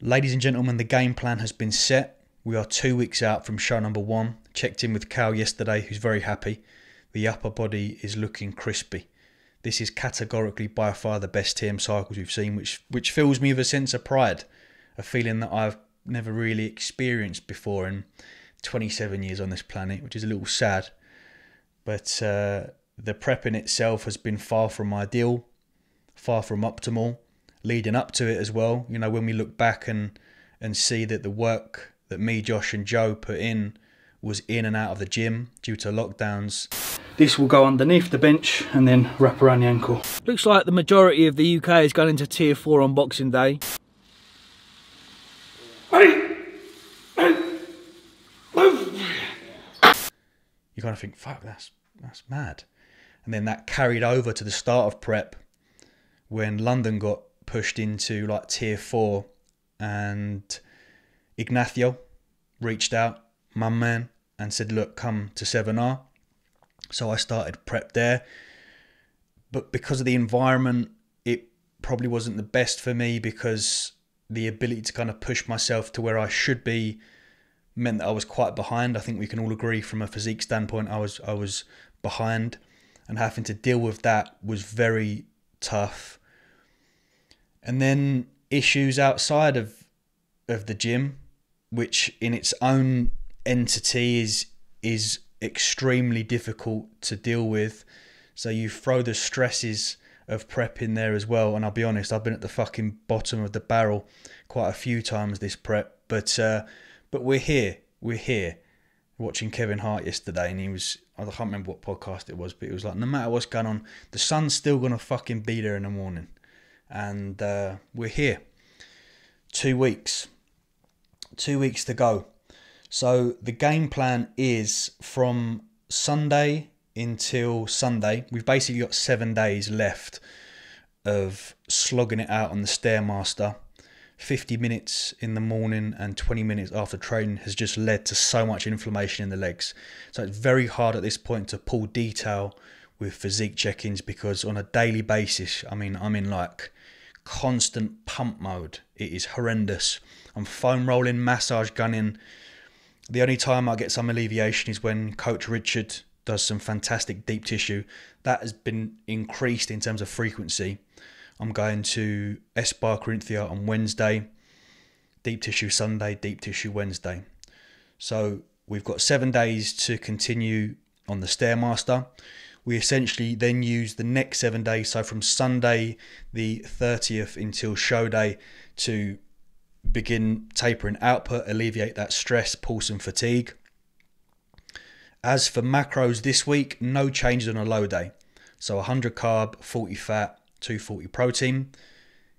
Ladies and gentlemen, the game plan has been set. We are 2 weeks out from show number 1. Checked in with Cal yesterday, who's very happy. The upper body is looking crispy. This is categorically by far the best TM cycles we've seen, which fills me with a sense of pride, a feeling that I've never really experienced before in 27 years on this planet, which is a little sad. But the prep in itself has been far from ideal, far from optimal, leading up to it as well. You know, when we look back and see that the work that me, Josh and Joe put in was in and out of the gym due to lockdowns. This will go underneath the bench and then wrap around the ankle. Looks like the majority of the UK is going into Tier 4 on Boxing Day. You kind of think, fuck, that's mad. And then that carried over to the start of prep when London got pushed into like Tier 4 and Ignacio reached out, my man, and said, look, come to 7R. So I started prep there. But because of the environment, it probably wasn't the best for me because the ability to kind of push myself to where I should be meant that I was quite behind. I think we can all agree from a physique standpoint, I was behind, and having to deal with that was very tough. And then issues outside of the gym, which in its own entity is extremely difficult to deal with. So you throw the stresses of prep in there as well. And I'll be honest, I've been at the fucking bottom of the barrel quite a few times this prep. But we're here. We're here. Watching Kevin Hart yesterday, and I can't remember what podcast it was, but it was like, no matter what's going on, the sun's still going to fucking be there in the morning. And we're here. 2 weeks. 2 weeks to go. So the game plan is from Sunday until Sunday. We've basically got 7 days left of slogging it out on the Stairmaster. 50 minutes in the morning and 20 minutes after training has just led to so much inflammation in the legs. So it's very hard at this point to pull detail with physique check-ins because on a daily basis, I mean, I'm in like constant pump mode. It is horrendous. I'm foam rolling, massage gunning. The only time I get some alleviation is when Coach Richard does some fantastic deep tissue. That has been increased in terms of frequency. I'm going to S-Bar Corinthia on Wednesday, deep tissue Sunday, deep tissue Wednesday. So we've got 7 days to continue on the Stairmaster. We essentially then use the next 7 days, so from Sunday the 30th until show day, to begin tapering output, alleviate that stress, pulse and fatigue. As for macros this week, no changes on a low day. So 100 carb, 40 fat, 240 protein.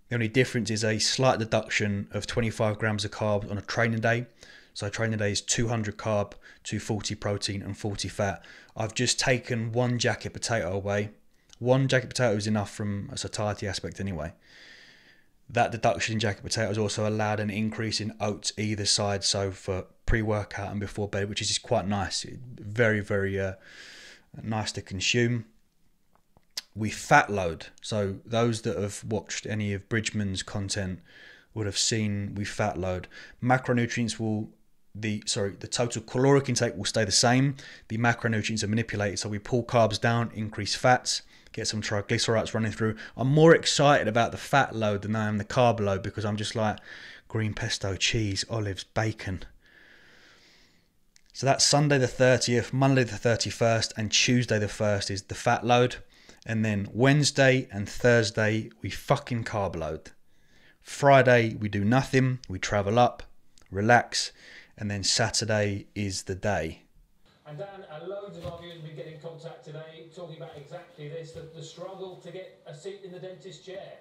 The only difference is a slight deduction of 25 grams of carbs on a training day. So training day is 200 carb, 240 protein and 40 fat. I've just taken one jacket potato away. One jacket potato is enough from a satiety aspect anyway. That deduction in jacket potato has also allowed an increase in oats either side, so for pre-workout and before bed, which is just quite nice. Very, very nice to consume. We fat load. So those that have watched any of Bridgman's content would have seen we fat load. Macronutrients will, the total caloric intake will stay the same. The macronutrients are manipulated. So we pull carbs down, increase fats, get some triglycerides running through. I'm more excited about the fat load than I am the carb load because I'm just like green pesto, cheese, olives, bacon. So that's Sunday the 30th, Monday the 31st, and Tuesday the 1st is the fat load. And then Wednesday and Thursday, we fucking carb load. Friday, we do nothing. We travel up, relax. And then Saturday is the day. And Dan, loads of our viewers have been getting in contact today talking about exactly this, the struggle to get a seat in the dentist's chair.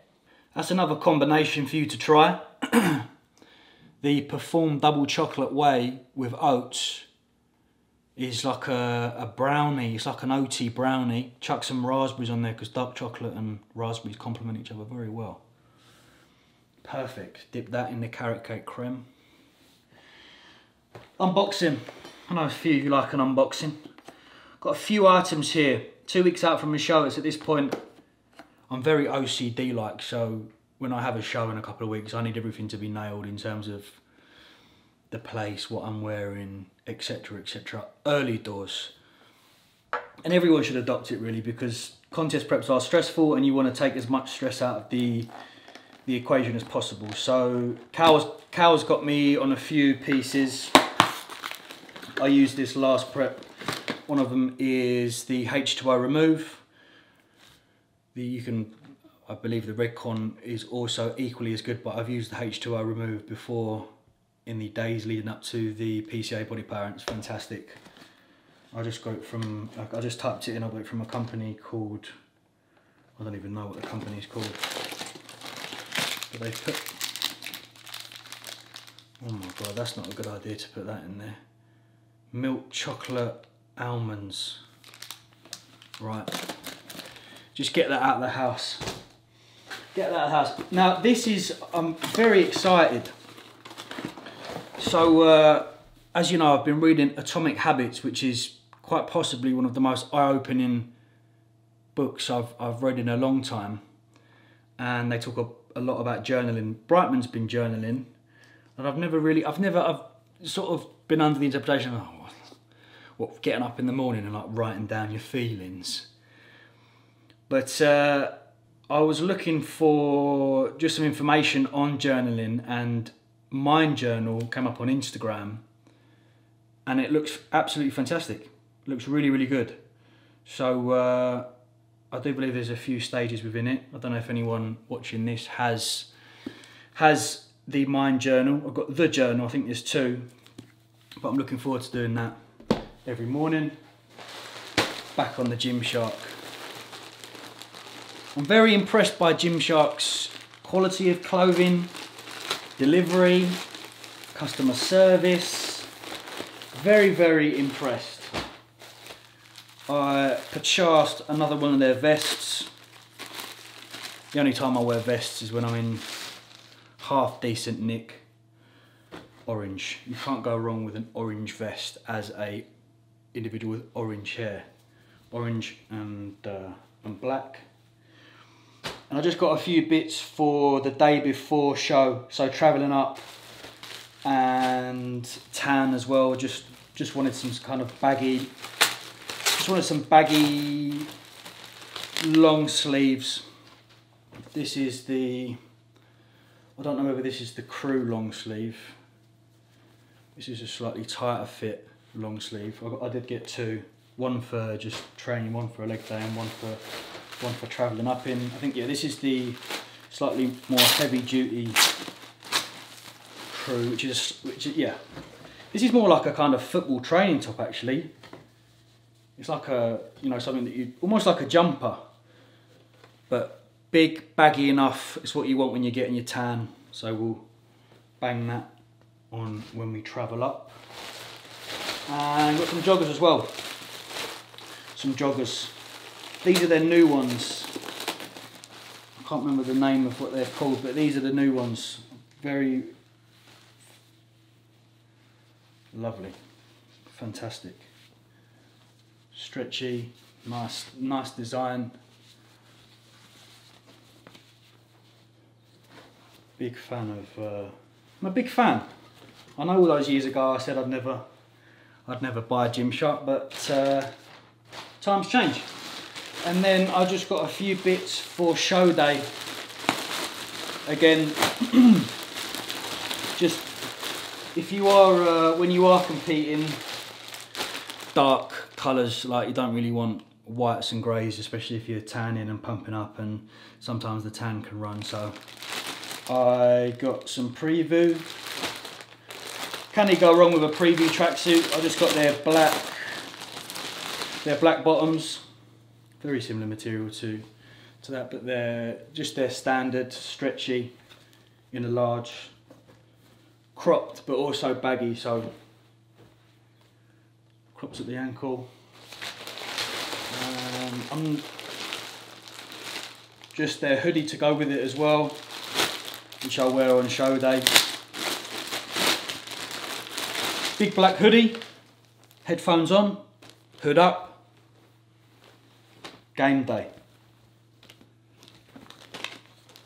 That's another combination for you to try. The Perform Double Chocolate Whey with oats is like a brownie. It's like an oaty brownie. Chuck some raspberries on there because dark chocolate and raspberries complement each other very well. Perfect. Dip that in the carrot cake creme. Unboxing. I know a few of you like an unboxing. Got a few items here. 2 weeks out from the show. It's at this point, I'm very OCD like, so when I have a show in a couple of weeks, I need everything to be nailed in terms of the place, what I'm wearing, etc, etc. Early doors. And everyone should adopt it really, because contest preps are stressful and you want to take as much stress out of the equation as possible. So Cal's got me on a few pieces. I used this last prep. One of them is the H2O remove. I believe the Redcon is also equally as good, but I've used the H2O remove before in the days leading up to the PCA body power, and it's fantastic. I just got it from, I just typed it in, I got it from a company called, I don't even know what the company is called. But they put, oh my god, that's not a good idea to put that in there. Milk chocolate almonds. Right, just get that out of the house. Get that out of the house. Now this is, I'm very excited. So as you know, I've been reading Atomic Habits, which is quite possibly one of the most eye-opening books I've read in a long time. And they talk a lot about journaling. Brightman's been journaling, and I've sort of been under the interpretation of, what, getting up in the morning and like writing down your feelings. But I was looking for just some information on journaling, and Mind Journal came up on Instagram, and it looks absolutely fantastic. It looks really, really good. So I do believe there's a few stages within it. I don't know if anyone watching this has the Mind Journal. I've got the journal, I think there's two, but I'm looking forward to doing that every morning. Back on the Gymshark. I'm very impressed by Gymshark's quality of clothing, delivery, customer service. Very, very impressed. I purchased another one of their vests. The only time I wear vests is when I'm in half decent nick. Orange. You can't go wrong with an orange vest as a individual with orange hair. Orange and black. And I just got a few bits for the day before show. So travelling up and tan as well. Just wanted some kind of baggy. Just wanted some baggy long sleeves. This is the, I don't know whether this is the crew long sleeve. This is a slightly tighter fit long sleeve. I did get two. One for just training, one for a leg day, and one for travelling up in. I think, yeah, this is the slightly more heavy duty crew, which is yeah. This is more like a kind of football training top actually. It's like a, you know, something that you, almost like a jumper, but big, baggy enough. It's what you want when you're getting your tan. So we'll bang that on when we travel up. And got some joggers as well. Some joggers. These are their new ones. I can't remember the name of what they're called, but these are the new ones. Very lovely. Fantastic. Stretchy, nice design. Big fan of, I'm a big fan. I know all those years ago I said I'd never buy a Gymshark, but times change. And then I just got a few bits for show day. Again, just if you are, when you are competing, dark colours, like you don't really want whites and greys, especially if you're tanning and pumping up, and sometimes the tan can run. So I got some Preview. Can you go wrong with a Preview tracksuit? I just got their black bottoms. Very similar material to that, but they're just their standard stretchy in a large, cropped but also baggy, so crops at the ankle. Just their hoodie to go with it as well, which I'll wear on show day. Big black hoodie, headphones on, hood up, game day.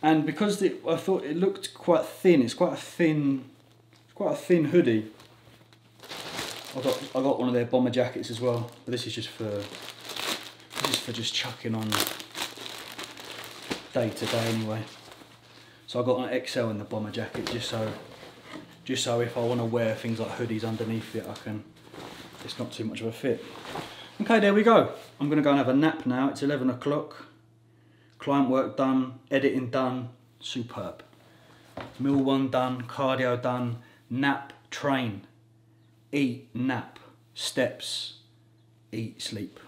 And because I thought it looked quite thin, it's quite a thin hoodie. I got one of their bomber jackets as well, but this is just for just chucking on day to day anyway. So I got an XL in the bomber jacket just so if I want to wear things like hoodies underneath it, it's not too much of a fit. Okay, there we go. I'm going to go and have a nap now. It's 11 o'clock. Client work done, editing done, superb. Meal one done, cardio done, nap, train, eat, nap, steps, eat, sleep.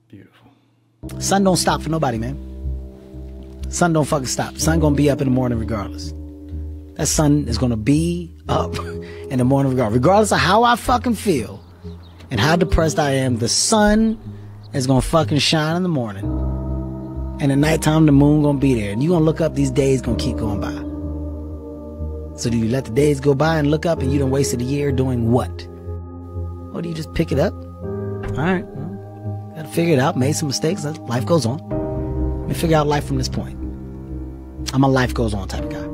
Beautiful. Sun don't stop for nobody, man. Sun don't fucking stop. Sun gonna be up in the morning regardless. That sun is gonna be up in the morning regardless of how I fucking feel and how depressed I am. The sun is gonna fucking shine in the morning, and at nighttime the moon gonna be there, and you gonna look up, these days gonna keep going by. So do you let the days go by and look up and you done wasted a year doing what? Or do you just pick it up? Alright, well, gotta figure it out, made some mistakes, life goes on. Let me figure out life from this point. I'm a life goes on type of guy.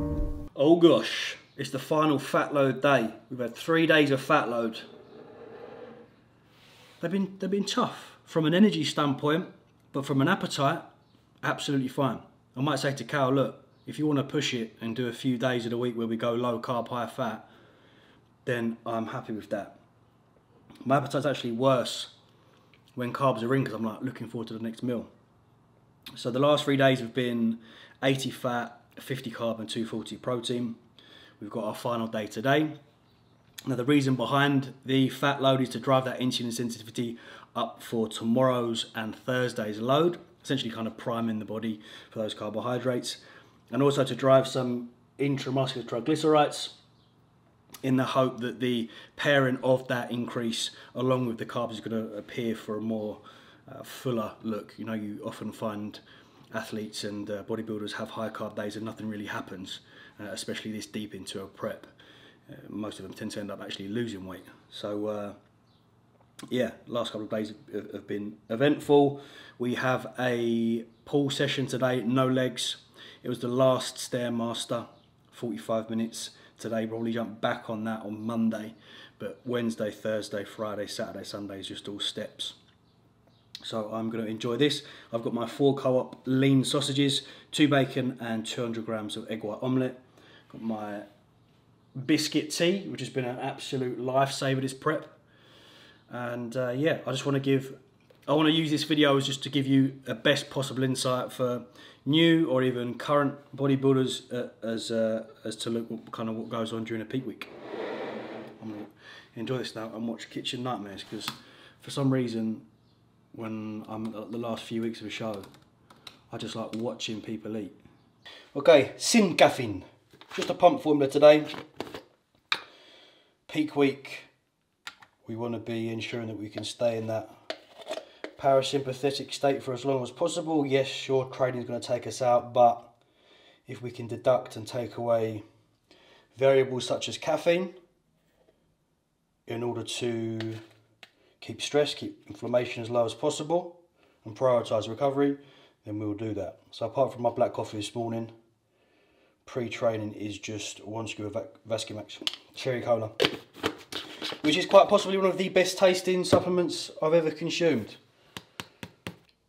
Oh gosh, it's the final fat load day. We've had 3 days of fat load. They've been tough from an energy standpoint, but from an appetite, absolutely fine. I might say to Cal, look, if you want to push it and do a few days of the week where we go low carb, high fat, then I'm happy with that. My appetite's actually worse when carbs are in because I'm like looking forward to the next meal. So the last 3 days have been 80 fat, 50 carb and 240 protein. We've got our final day today. Now the reason behind the fat load is to drive that insulin sensitivity up for tomorrow's and Thursday's load, essentially kind of priming the body for those carbohydrates, and also to drive some intramuscular triglycerides in the hope that the pairing of that increase along with the carbs is going to appear for a more fuller look. You know, you often find athletes and bodybuilders have high carb days and nothing really happens, especially this deep into a prep. Most of them tend to end up actually losing weight. So yeah, last couple of days have been eventful. We have a pull session today, no legs. It was the last Stairmaster, 45 minutes today. Probably jump back on that on Monday, but Wednesday, Thursday, Friday, Saturday, Sunday is just all steps. So I'm going to enjoy this. I've got my 4 co-op lean sausages, 2 bacon and 200 grams of egg white omelette. Got my biscuit tea, which has been an absolute lifesaver this prep. And yeah, I want to use this video as just to give you a best possible insight for new or even current bodybuilders as to look what goes on during a peak week. I'm going to enjoy this now and watch Kitchen Nightmares, because for some reason when I'm at the last few weeks of a show, I just like watching people eat. Okay, sin caffeine. Just a pump formula today. Peak week, we want to be ensuring that we can stay in that parasympathetic state for as long as possible. Yes, sure, training is going to take us out, but if we can deduct and take away variables such as caffeine in order to keep stress, keep inflammation as low as possible and prioritise recovery, then we'll do that. So apart from my black coffee this morning, pre-training is just 1 scoop of Vascumax Cherry Cola, which is quite possibly one of the best tasting supplements I've ever consumed.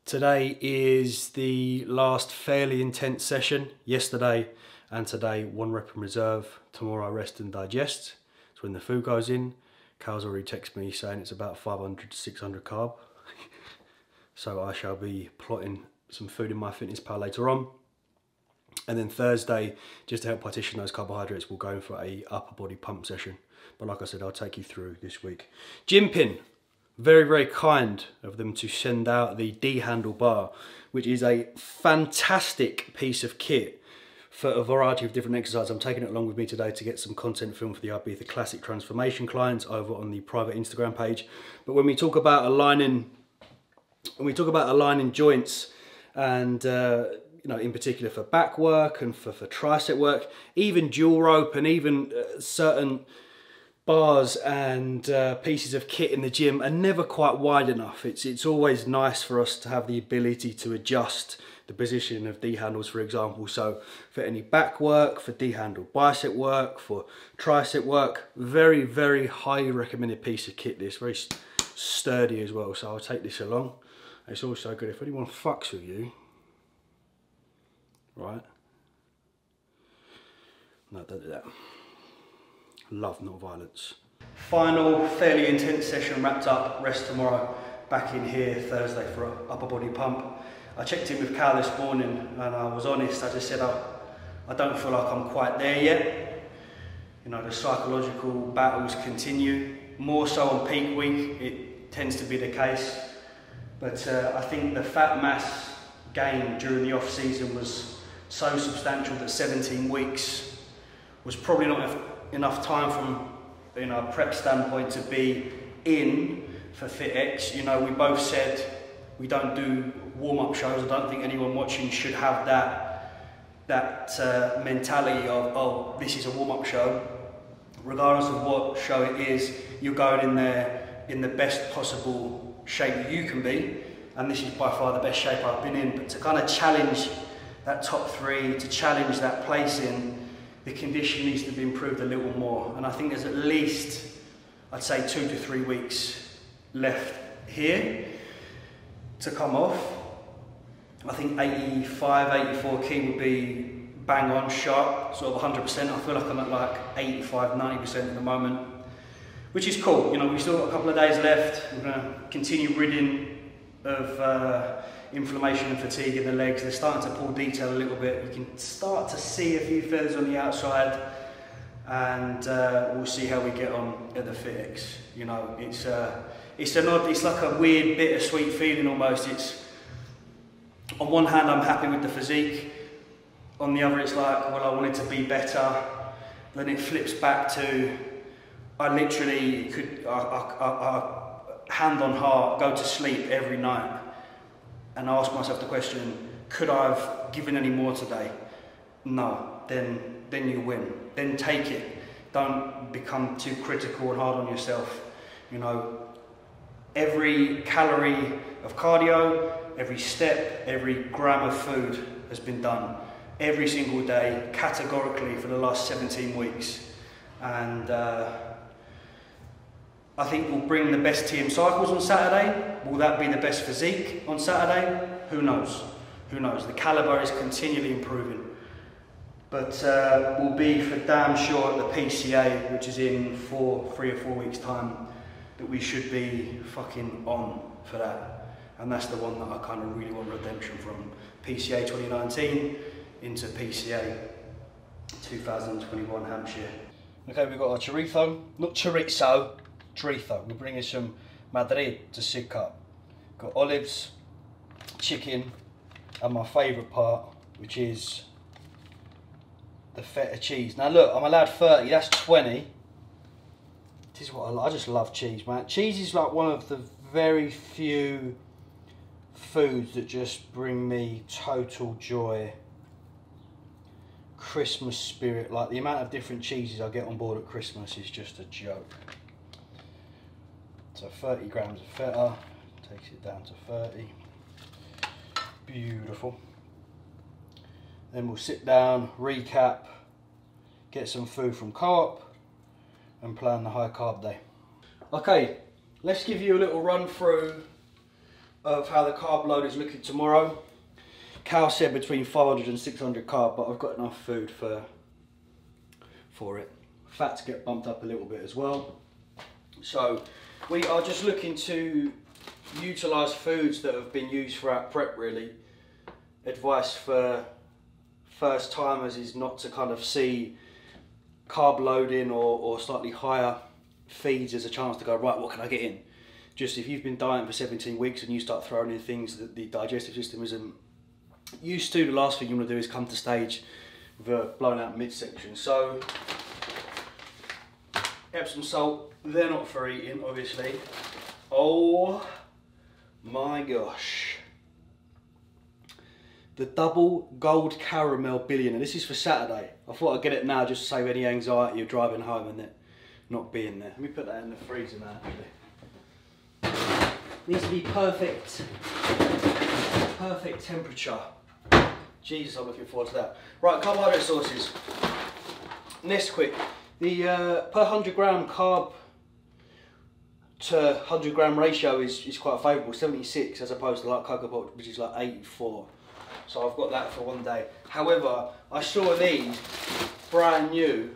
Today is the last fairly intense session. Yesterday and today, 1 rep in reserve. Tomorrow I rest and digest. It's when the food goes in. Cal's already texted me saying it's about 500 to 600 carb. So I shall be plotting some food in my fitness pal later on. And then Thursday, just to help partition those carbohydrates, we'll go in for a upper body pump session. But like I said, I'll take you through this week. Gym Pin, very, very kind of them to send out the D-handle bar, which is a fantastic piece of kit for a variety of different exercises. I'm taking it along with me today to get some content filmed for the Ibiza Classic Transformation clients over on the private Instagram page. But when we talk about aligning, joints and you know, in particular for back work and for tricep work, even dual rope and even certain bars and pieces of kit in the gym are never quite wide enough. It's always nice for us to have the ability to adjust the position of D handles, for example. So for any back work, for D handle bicep work, for tricep work, very, very highly recommended piece of kit this, very sturdy as well. So I'll take this along. It's also good if anyone fucks with you, right? No, don't do that. Love, not violence. Final, fairly intense session wrapped up, rest tomorrow. Back in here Thursday for an upper body pump. I checked in with Cal this morning and I was honest, I just said I don't feel like I'm quite there yet. You know, the psychological battles continue, more so on peak week, it tends to be the case. But I think the fat mass gain during the off season was so substantial that 17 weeks was probably not enough time from, you know, a prep standpoint to be in for FitX. You know, we both said we don't do warm-up shows. I don't think anyone watching should have that mentality of, oh, this is a warm-up show. Regardless of what show it is, you're going in there in the best possible shape you can be, and this is by far the best shape I've been in. But to kind of challenge that top 3, to challenge that placing, the condition needs to be improved a little more. And I think there's at least, I'd say 2 to 3 weeks left here to come off. I think 85, 84 key would be bang on sharp, sort of 100%. I feel like I'm at like 85, 90% at the moment, which is cool. You know, we've still got a couple of days left. We're gonna continue ridding of inflammation and fatigue in the legs. They're starting to pull detail a little bit. You can start to see a few feathers on the outside, and we'll see how we get on at the FitX. You know, it's like a weird bittersweet feeling almost. It's, on one hand I'm happy with the physique, on the other it's like, well, I want it to be better. Then it flips back to, I literally could, hand on heart, go to sleep every night and ask myself the question, could I have given any more today? No, then you win. Then take it. Don't become too critical and hard on yourself. You know, every calorie of cardio, every step, every gram of food has been done every single day, categorically, for the last 17 weeks. And I think we'll bring the best TM cycles on Saturday. Will that be the best physique on Saturday? Who knows? Who knows? The calibre is continually improving. But we'll be for damn sure at the PCA, which is in 3 or 4 weeks' time, that we should be fucking on for that. And that's the one that I kind of really want redemption from. PCA 2019 into PCA 2021 Hampshire. Okay, we've got our chorizo, not chorizo, chorizo. We're bringing some Madrid to sit up. Got olives, chicken, and my favourite part, which is the feta cheese. Now look, I'm allowed 30, that's 20. This is what I just love cheese, man. Cheese is like one of the very few foods that just bring me total joy, Christmas spirit. Like the amount of different cheeses I get on board at Christmas is just a joke. So 30 grams of feta, takes it down to 30. Beautiful. Then we'll sit down, recap, get some food from Co-op, and plan the high carb day. Okay, let's give you a little run through of how the carb load is looking tomorrow. Cal said between 500 and 600 carb, but I've got enough food for it. Fats get bumped up a little bit as well. So we are just looking to utilise foods that have been used throughout prep, really. Advice for first timers is not to kind of see carb loading or slightly higher feeds as a chance to go, right, what can I get in? Just if you've been dieting for 17 weeks and you start throwing in things that the digestive system isn't used to, the last thing you want to do is come to stage with a blown out midsection. So Epsom salt, they're not for eating, obviously. Oh my gosh. The double gold caramel billion, and this is for Saturday. I thought I'd get it now just to save any anxiety of driving home and it not being there. Let me put that in the freezer now, actually. Needs to be perfect temperature. Jesus, I'm looking forward to that. Right, carbohydrate sources. Nesquik. The per 100 gram carb to 100 gram ratio is quite favourable, 76 as opposed to like Cocoa Pot, which is like 84. So I've got that for one day. However, I saw these brand new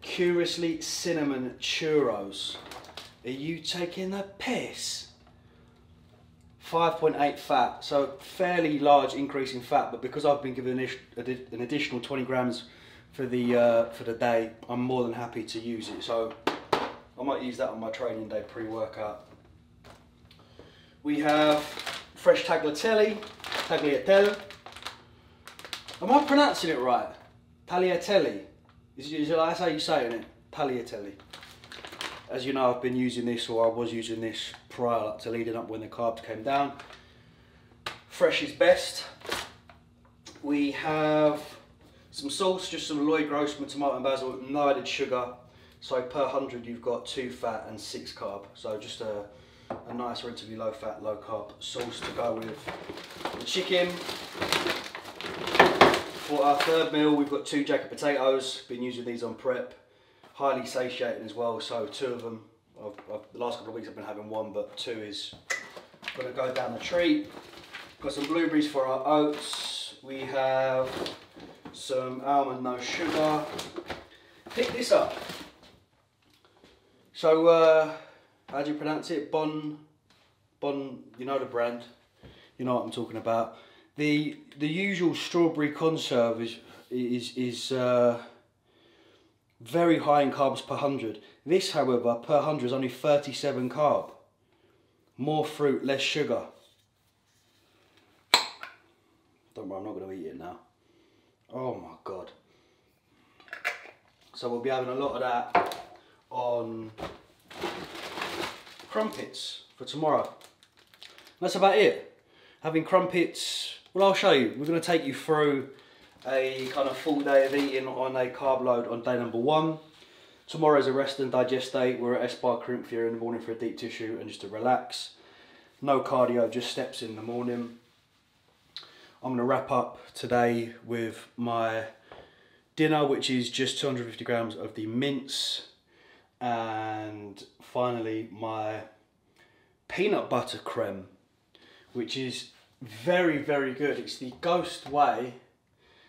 Curiously Cinnamon Churros. Are you taking the piss? 5.8 fat, so fairly large increase in fat, but because I've been given an additional 20 grams for the day, I'm more than happy to use it. So I might use that on my training day pre-workout. We have fresh tagliatelle. Am I pronouncing it right? Tagliatelle. Is that how you say it? Tagliatelle. As you know, I've been using this, or I was using this prior to leading up when the carbs came down. Fresh is best. We have some sauce, just some Lloyd Grossman tomato and basil, no added sugar. So per 100 you've got 2 fat and 6 carb. So just a nice, relatively low fat, low carb sauce to go with the chicken. For our third meal, we've got 2 jacket potatoes. Been using these on prep. Highly satiating as well, so 2 of them. The last couple of weeks I've been having 1, but 2 is going to go down the treat. Got some blueberries for our oats. We have some almond no sugar. Pick this up. So, how do you pronounce it? Bon, you know the brand. You know what I'm talking about. The usual strawberry conserve is very high in carbs per 100. This, however, per 100 is only 37 carb. More fruit, less sugar. Don't worry, I'm not going to eat it now. Oh my God. So we'll be having a lot of that on crumpets for tomorrow. That's about it. Having crumpets, well, I'll show you. We're going to take you through a kind of full day of eating on a carb load on day number 1. Tomorrow is a rest and digest day. We're at S-Bar Corinthia in the morning for a deep tissue and just to relax. No cardio, just steps in the morning. I'm going to wrap up today with my dinner, which is just 250 grams of the mince, and finally my peanut butter creme, which is very, very good. It's the Ghost Whey,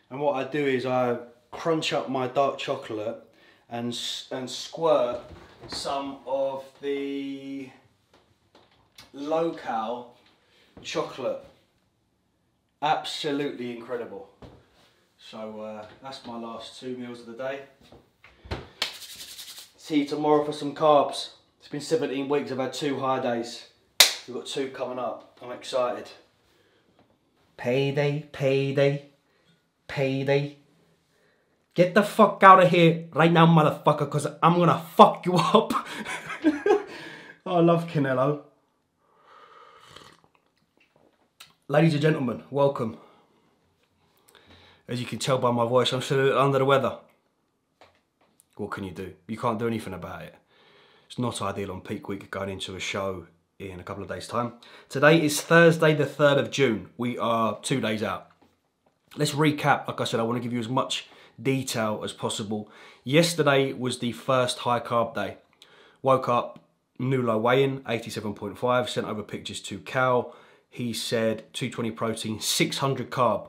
and what I do is I crunch up my dark chocolate and squirt some of the low-cal chocolate. Absolutely incredible. So that's my last 2 meals of the day. See you tomorrow for some carbs. It's been 17 weeks, I've had 2 high days. We've got 2 coming up. I'm excited. Payday, payday, payday. Get the fuck out of here right now, motherfucker, because I'm gonna fuck you up. I love Canelo. Ladies and gentlemen, welcome. As you can tell by my voice, I'm still a little under the weather. What can you do? You can't do anything about it. It's not ideal on peak week going into a show in a couple of days' time. Today is Thursday the 3rd of June. We are 2 days out. Let's recap. Like I said, I want to give you as much detail as possible. Yesterday was the first high carb day. Woke up, new low weigh-in, 87.5, sent over pictures to Cal. He said 220 protein, 600 carb.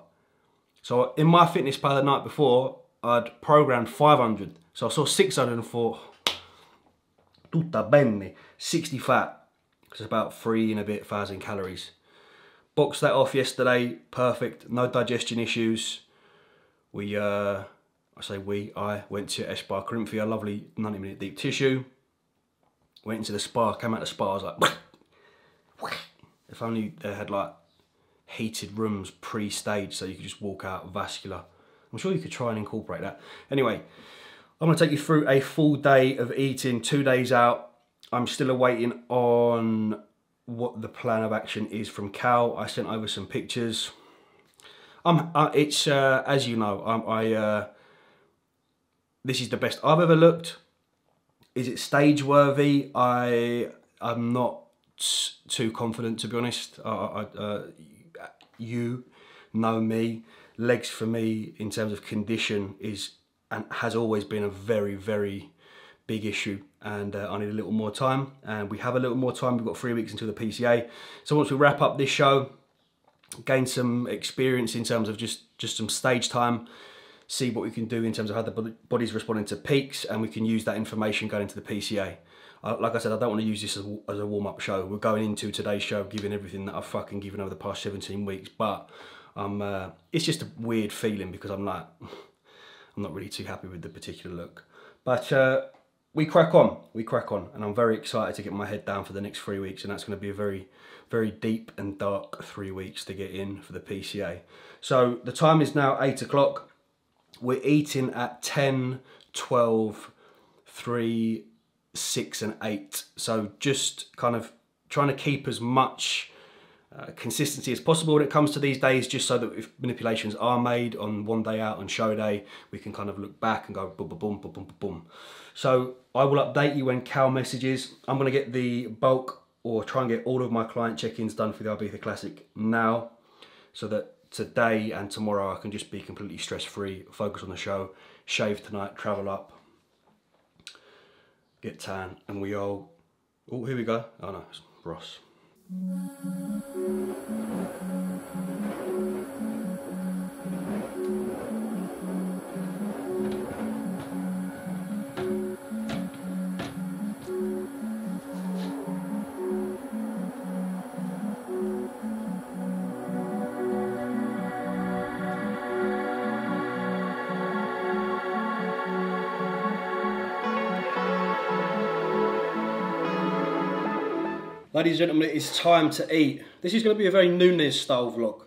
So in my fitness pal the night before, I'd programmed 500. So I saw 600 and thought, tutta bene, 60 fat. It's about 3 and a bit thousand calories. Boxed that off yesterday, perfect, no digestion issues. I went to S-Bar Corinthia, lovely 90-minute deep tissue. Went into the spa, came out the spa, I was like, if only they had like heated rooms pre-staged so you could just walk out vascular. I'm sure you could try and incorporate that. Anyway, I'm going to take you through a full day of eating, 2 days out. I'm still awaiting on what the plan of action is from Cal. I sent over some pictures. It's as you know, this is the best I've ever looked. Is it stage worthy? I'm not too confident, to be honest. You know me. legs for me in terms of condition is and has always been a very, very big issue, and I need a little more time, and we have a little more time. We've got 3 weeks until the PCA. So once we wrap up this show, gain some experience in terms of just some stage time, see what we can do in terms of how the body's responding to peaks, and we can use that information going into the PCA. Like I said, I don't want to use this as a warm-up show. We're going into today's show giving everything that I've fucking given over the past 17 weeks, but it's just a weird feeling because I'm not really too happy with the particular look. But we crack on, and I'm very excited to get my head down for the next 3 weeks, and that's going to be a very, very deep and dark 3 weeks to get in for the PCA. So the time is now 8 o'clock. We're eating at 10, 12, 3, 6 and 8. So just kind of trying to keep as much consistency as possible when it comes to these days, just so that if manipulations are made on one day out on show day, we can kind of look back and go boom, boom, boom, boom, boom, boom. So I will update you when Cal messages. I'm going to get the bulk, or try and get all of my client check-ins done for the Ibiza Classic now, so that today and tomorrow I can just be completely stress-free, focus on the show, shave tonight, travel up, get tan, and we all... Oh, here we go. Oh no, it's Ross. Ladies and gentlemen, it's time to eat. This is going to be a very Nunes style vlog.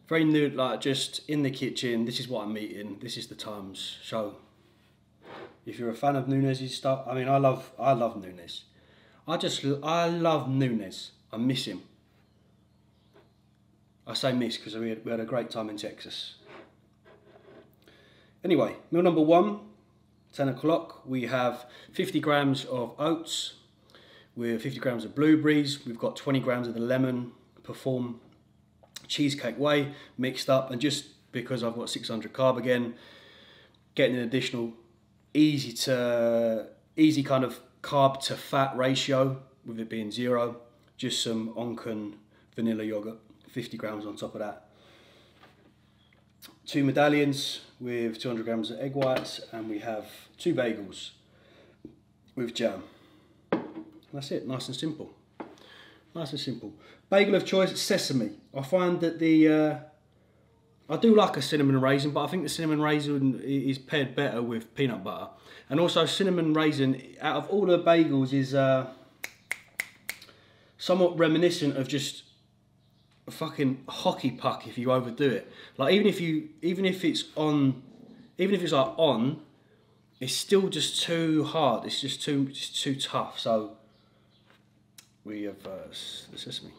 Very new, like just in the kitchen. This is what I'm eating. This is the times. So, if you're a fan of Nunes' stuff, I mean, I love Nunes. I love Nunes. I miss him. I say miss because we had a great time in Texas. Anyway, meal number 1, 10 o'clock. We have 50 grams of oats with 50 grams of blueberries. We've got 20 grams of the lemon Perform cheesecake whey mixed up, and just because I've got 600 carb again, getting an additional easy kind of carb to fat ratio with it being 0. Just some Onken vanilla yogurt, 50 grams on top of that. 2 medallions with 200 grams of egg whites, and we have 2 bagels with jam. That's it, nice and simple. Nice and simple. Bagel of choice, sesame. I find that I do like a cinnamon raisin, but I think the cinnamon raisin is paired better with peanut butter. And also cinnamon raisin, out of all the bagels, is somewhat reminiscent of just a fucking hockey puck if you overdo it. Like even if it's like on, it's still just too hard. It's just too tough. So we have the sesame.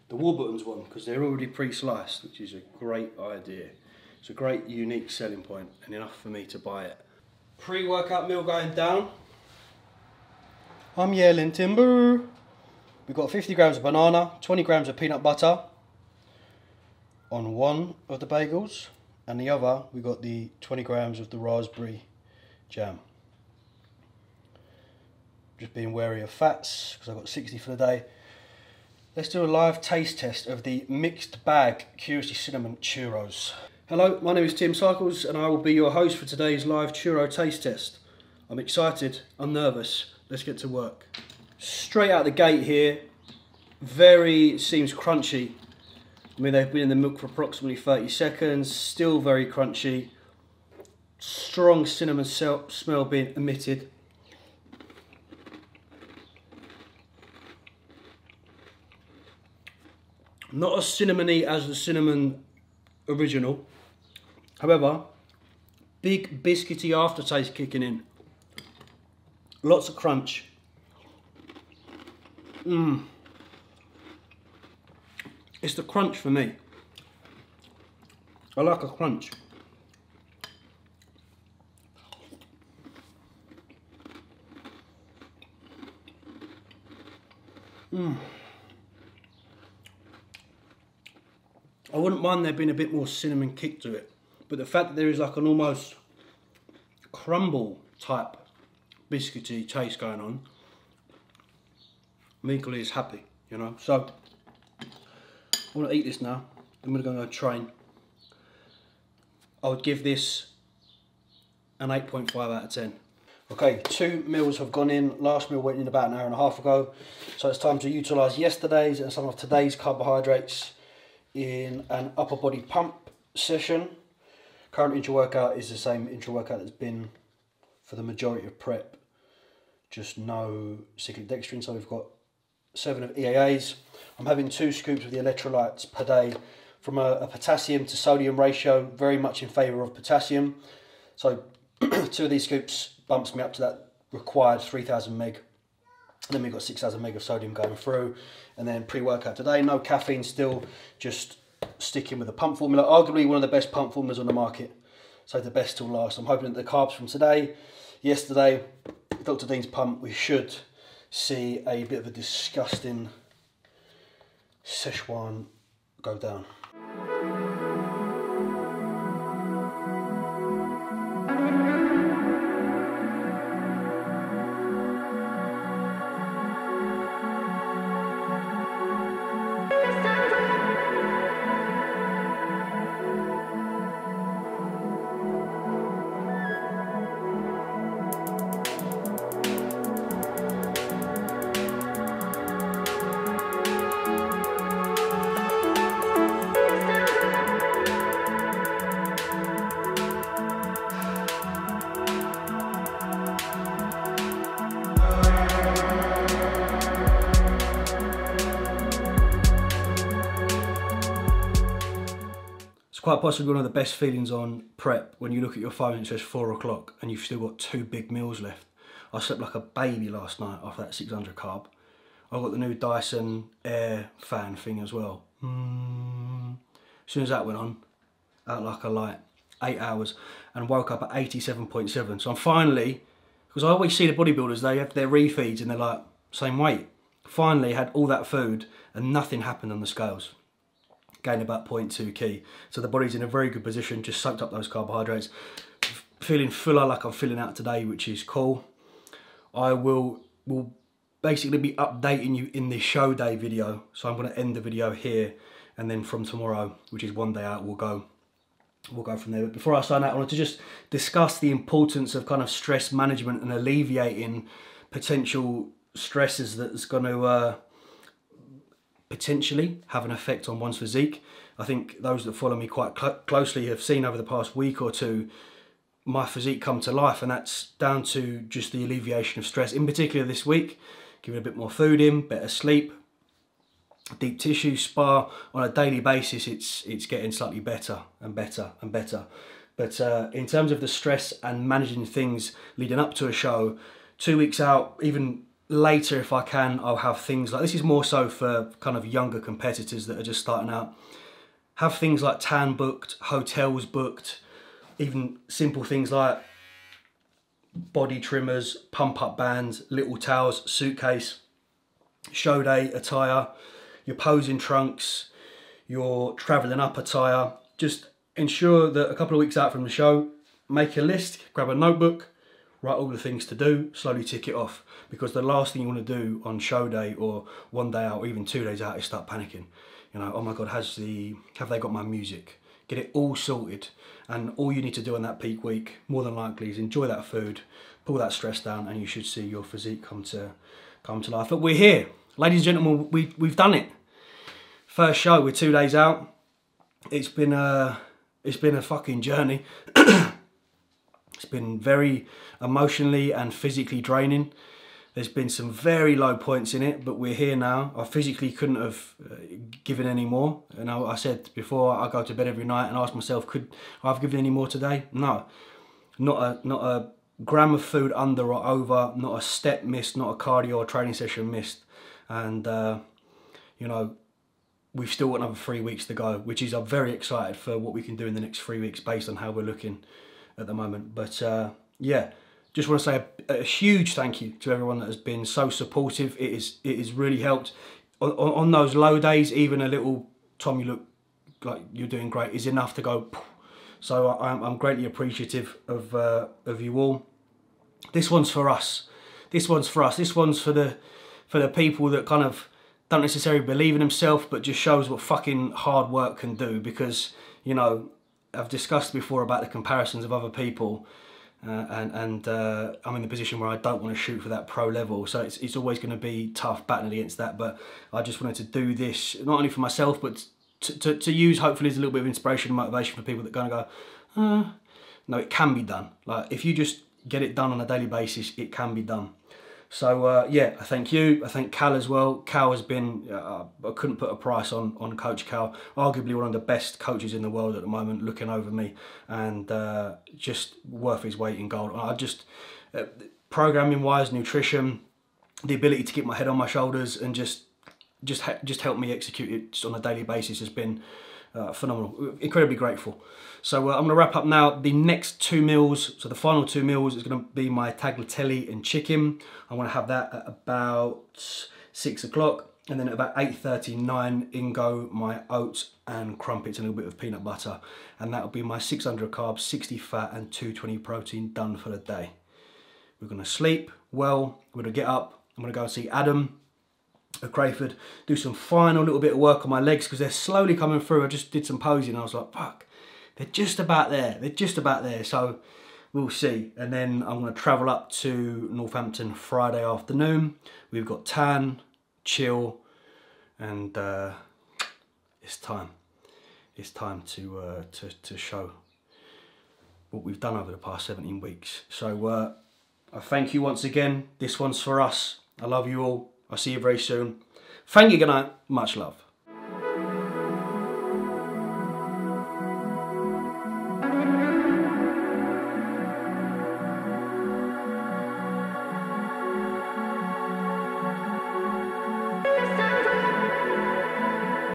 The Warburton's one, because they're already pre-sliced, which is a great idea. It's a great unique selling point, and enough for me to buy it. Pre-workout meal going down. I'm yelling timber. We've got 50 grams of banana, 20 grams of peanut butter on one of the bagels, and the other we got the 20 grams of the raspberry jam. Just being wary of fats because I've got 60 for the day. Let's do a live taste test of the mixed bag Curiously Cinnamon churros. Hello, my name is Tim Cycles and I will be your host for today's live churro taste test. I'm excited, I'm nervous, let's get to work. Straight out the gate here, seems crunchy. I mean, they've been in the milk for approximately 30 seconds, still very crunchy. Strong cinnamon smell being emitted. Not as cinnamony as the cinnamon original. However, big biscuity aftertaste kicking in. Lots of crunch. It's the crunch for me. I like a crunch. I I wouldn't mind there being a bit more cinnamon kick to it, but the fact that there is like an almost crumble type biscuity taste going on, I'm equally as happy, you know. So I want to eat this now. I'm going to go on a train. I would give this an 8.5 out of 10. Okay, 2 meals have gone in. Last meal went in about an hour and a half ago. So it's time to utilise yesterday's and some of today's carbohydrates in an upper body pump session. Current intra-workout is the same intra-workout that's been for the majority of prep. Just no cyclic dextrin, so we've got 7 of EAAs. I'm having 2 scoops of the electrolytes per day from a potassium to sodium ratio, very much in favour of potassium. So 2 of these scoops bumps me up to that required 3000 meg. And then we've got 6000 meg of sodium going through. And then pre-workout today, no caffeine still, just sticking with the pump formula. Arguably one of the best pump formulas on the market. So the best till last. I'm hoping that the carbs from today, yesterday, Dr. Dean's pump, we should see a bit of a disgusting Szechuan go down. Quite possibly one of the best feelings on prep when you look at your phone and it says 4 o'clock and you've still got 2 big meals left. I slept like a baby last night after that 600 carb. I've got the new Dyson air fan thing as well. As soon as that went on, out like a light, 8 hours, and woke up at 87.7. So I'm finally, because I always see the bodybuilders, they have their refeeds and they're like, same weight. Finally had all that food and nothing happened on the scales. Gained about 0.2 key. So the body's in a very good position, just soaked up those carbohydrates. Feeling fuller like I'm feeling out today, which is cool. I will basically be updating you in this show day video. So I'm going to end the video here, and then from tomorrow, which is one day out, we'll go from there. But before I sign out, I wanted to just discuss the importance of kind of stress management and alleviating potential stresses that's going to potentially have an effect on one's physique. I think those that follow me quite closely have seen over the past week or two my physique come to life, and that's down to just the alleviation of stress. In particular this week, giving a bit more food in, better sleep, deep tissue, spa. On a daily basis, it's getting slightly better and better and better. But in terms of the stress and managing things leading up to a show, 2 weeks out, even later if I can, I'll have things like, this is more so for kind of younger competitors that are just starting out, have things like tan booked, hotels booked, even simple things like body trimmers, pump up bands, little towels, suitcase, show day attire, your posing trunks, your travelling up attire. Just ensure that a couple of weeks out from the show, make a list, grab a notebook, write all the things to do, slowly tick it off. Because the last thing you want to do on show day or one day out or even 2 days out is start panicking. You know, oh my God, have they got my music? Get it all sorted. And all you need to do on that peak week, more than likely, is enjoy that food, pull that stress down, and you should see your physique come to life. But we're here. Ladies and gentlemen, we've done it. First show, we're 2 days out. It's been a fucking journey. It's been very emotionally and physically draining. There's been some very low points in it, but we're here now. I physically couldn't have given any more. You know, I said before, I go to bed every night and ask myself, could I have given any more today? No, not a gram of food under or over, not a step missed, not a cardio or training session missed. And, you know, we've still got another 3 weeks to go, which is, I'm very excited for what we can do in the next 3 weeks based on how we're looking at the moment. But yeah, just want to say a huge thank you to everyone that has been so supportive. It has really helped on those low days. Even a little Tom, you look like you're doing great is enough to go. So I'm greatly appreciative of you all. This one's for us. This one's for us. This one's for the people that kind of don't necessarily believe in themselves, but just shows what fucking hard work can do. Because, you know, I've discussed before about the comparisons of other people, and I'm in the position where I don't want to shoot for that pro level, so it's always going to be tough battling against that. But I just wanted to do this not only for myself, but to use hopefully as a little bit of inspiration and motivation for people that are going to go, no, it can be done. Like, if you just get it done on a daily basis, it can be done. So yeah, I thank you. I thank Cal as well. Cal has been, I couldn't put a price on Coach Cal, arguably one of the best coaches in the world at the moment, looking over me, and just worth his weight in gold. I just, programming wise, nutrition, the ability to keep my head on my shoulders and just help me execute it just on a daily basis has been phenomenal. Incredibly grateful. So I'm going to wrap up now. The next 2 meals, so the final 2 meals, is going to be my tagliatelle and chicken. I want to have that at about 6 o'clock, and then at about 8:39 in go my oats and crumpets and a little bit of peanut butter, and that will be my 600 carbs, 60 fat and 220 protein done for the day. We're going to sleep well. We're going to get up. I'm going to go and see Adam at Crayford, do some final little bit of work on my legs because they're slowly coming through. I just did some posing and I was like, fuck, they're just about there. They're just about there. So we'll see. And then I'm going to travel up to Northampton Friday afternoon. We've got tan, chill, and it's time. It's time to show what we've done over the past 17 weeks. So I thank you once again. This one's for us. I love you all. I'll see you very soon. Thank you, good night. Much love.